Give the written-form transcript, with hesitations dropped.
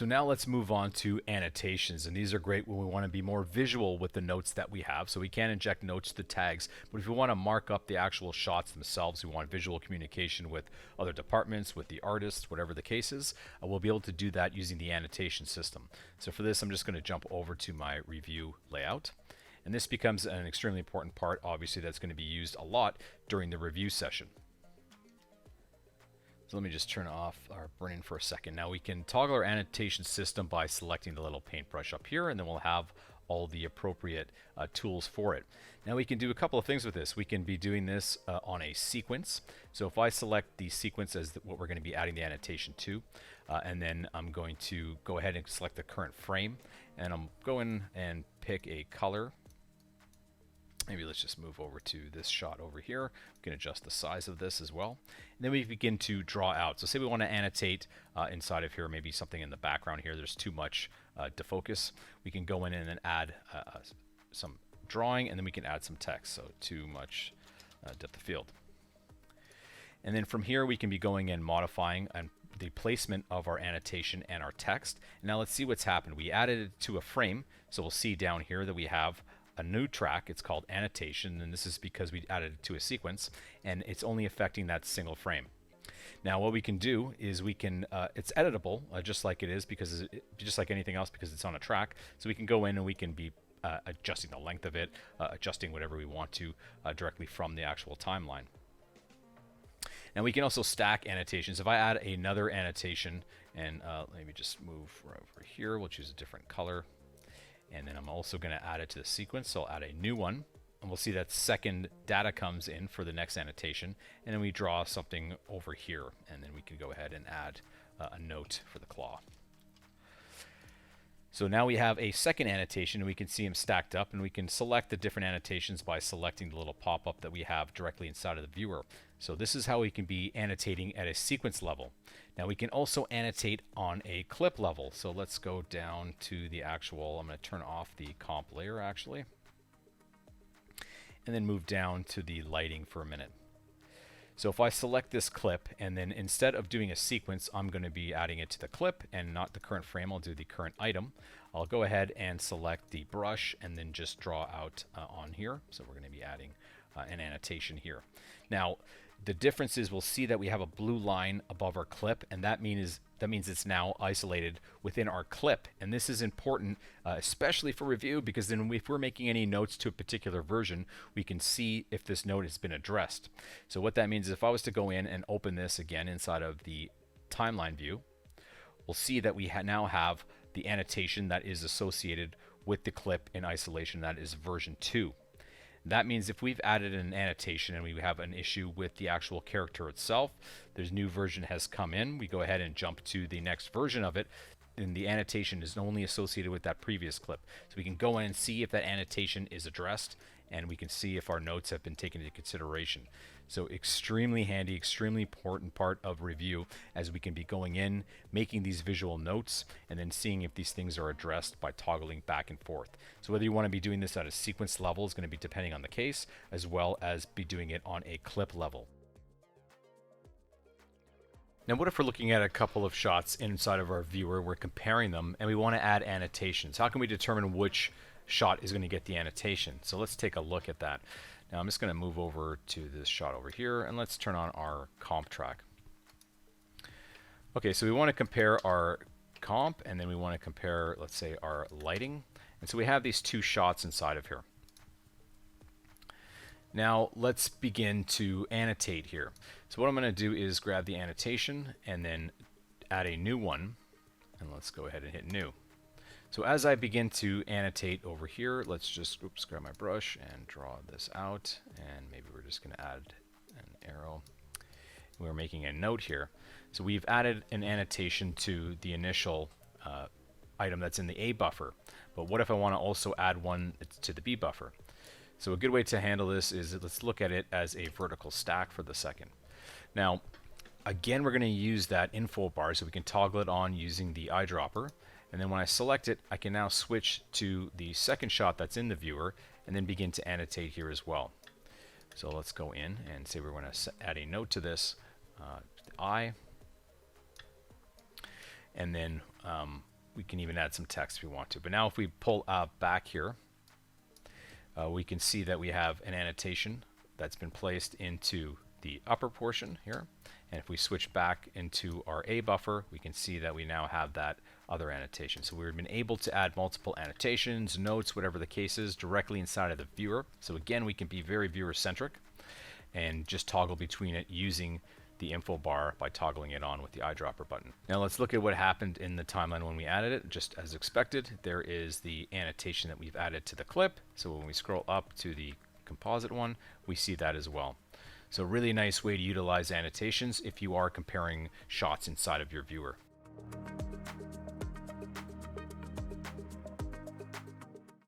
So now let's move on to annotations, and these are great when we want to be more visual with the notes that we have. So we can inject notes to the tags, but if we want to mark up the actual shots themselves, we want visual communication with other departments, with the artist, whatever the case is, we'll be able to do that using the annotation system. So for this, I'm just going to jump over to my review layout. And this becomes an extremely important part, obviously, that's going to be used a lot during the review session. So let me just turn off our burn-in for a second. Now we can toggle our annotation system by selecting the little paintbrush up here, and then we'll have all the appropriate tools for it. Now we can do a couple of things with this. We can be doing this on a sequence. So if I select the sequence as what we're going to be adding the annotation to, and then I'm going to go ahead and select the current frame, and I'm going and pick a color. Maybe let's just move over to this shot over here. We can adjust the size of this as well. And then we begin to draw out. So say we want to annotate inside of here, maybe something in the background here. There's too much defocus. We can go in and then add some drawing, and then we can add some text. So too much depth of field. And then from here, we can be going and modifying the placement of our annotation and our text. And now let's see what's happened. We added it to a frame. So we'll see down here that we have a new track. It's called annotation, and this is because we added it to a sequence, and it's only affecting that single frame. Now what we can do is we can, it's editable just like it is, because just like anything else, because it's on a track. So we can go in and we can be adjusting the length of it, adjusting whatever we want to directly from the actual timeline. Now we can also stack annotations. If I add another annotation, and let me just move right over here, we'll choose a different color. And then I'm also going to add it to the sequence, so I'll add a new one. And we'll see that second data comes in for the next annotation. And then we draw something over here. And then we can go ahead and add a note for the claw. So now we have a second annotation, and we can see them stacked up. And we can select the different annotations by selecting the little pop-up that we have directly inside of the viewer. So this is how we can be annotating at a sequence level. Now we can also annotate on a clip level. So let's go down to the actual, I'm going to turn off the comp layer actually, and then move down to the lighting for a minute. So if I select this clip, and then instead of doing a sequence, I'm going to be adding it to the clip and not the current frame, I'll do the current item. I'll go ahead and select the brush and then just draw out on here. So we're going to be adding an annotation here. Now the difference is we'll see that we have a blue line above our clip, and that means it's now isolated within our clip. And this is important, especially for review, because then if we're making any notes to a particular version, we can see if this note has been addressed. So what that means is if I was to go in and open this again inside of the timeline view, we'll see that we now have the annotation that is associated with the clip in isolation. That is version 2. That means if we've added an annotation and we have an issue with the actual character itself, there's new version has come in, we go ahead and jump to the next version of it, and the annotation is only associated with that previous clip. So we can go in and see if that annotation is addressed, and we can see if our notes have been taken into consideration. So extremely handy, extremely important part of review, as we can be going in, making these visual notes, and then seeing if these things are addressed by toggling back and forth. So whether you want to be doing this at a sequence level is going to be depending on the case, as well as be doing it on a clip level. Now what if we're looking at a couple of shots inside of our viewer, we're comparing them, and we want to add annotations? How can we determine which shot is going to get the annotation? So let's take a look at that. Now I'm just going to move over to this shot over here, and let's turn on our comp track. Okay, so we want to compare our comp, and then we want to compare, let's say, our lighting. And so we have these two shots inside of here. Now let's begin to annotate here. So what I'm going to do is grab the annotation and then add a new one, and let's go ahead and hit new. So as I begin to annotate over here, let's just grab my brush and draw this out, and maybe we're just going to add an arrow. We're making a note here. So we've added an annotation to the initial item that's in the A buffer, but what if I want to also add one to the B buffer? So a good way to handle this is, let's look at it as a vertical stack for the second. Now again, we're going to use that info bar, so we can toggle it on using the eyedropper. And then when I select it, I can now switch to the second shot that's in the viewer and then begin to annotate here as well. So let's go in and say we're going to add a note to this, the eye. And then We can even add some text if we want to. But now if we pull back here, we can see that we have an annotation that's been placed into the upper portion here. And if we switch back into our A buffer, we can see that we now have that other annotation. So we've been able to add multiple annotations, notes, whatever the case is, directly inside of the viewer. So again, we can be very viewer-centric and just toggle between it using the info bar by toggling it on with the eyedropper button. Now let's look at what happened in the timeline when we added it. Just as expected, there is the annotation that we've added to the clip. So when we scroll up to the composite one, we see that as well. So really nice way to utilize annotations if you are comparing shots inside of your viewer.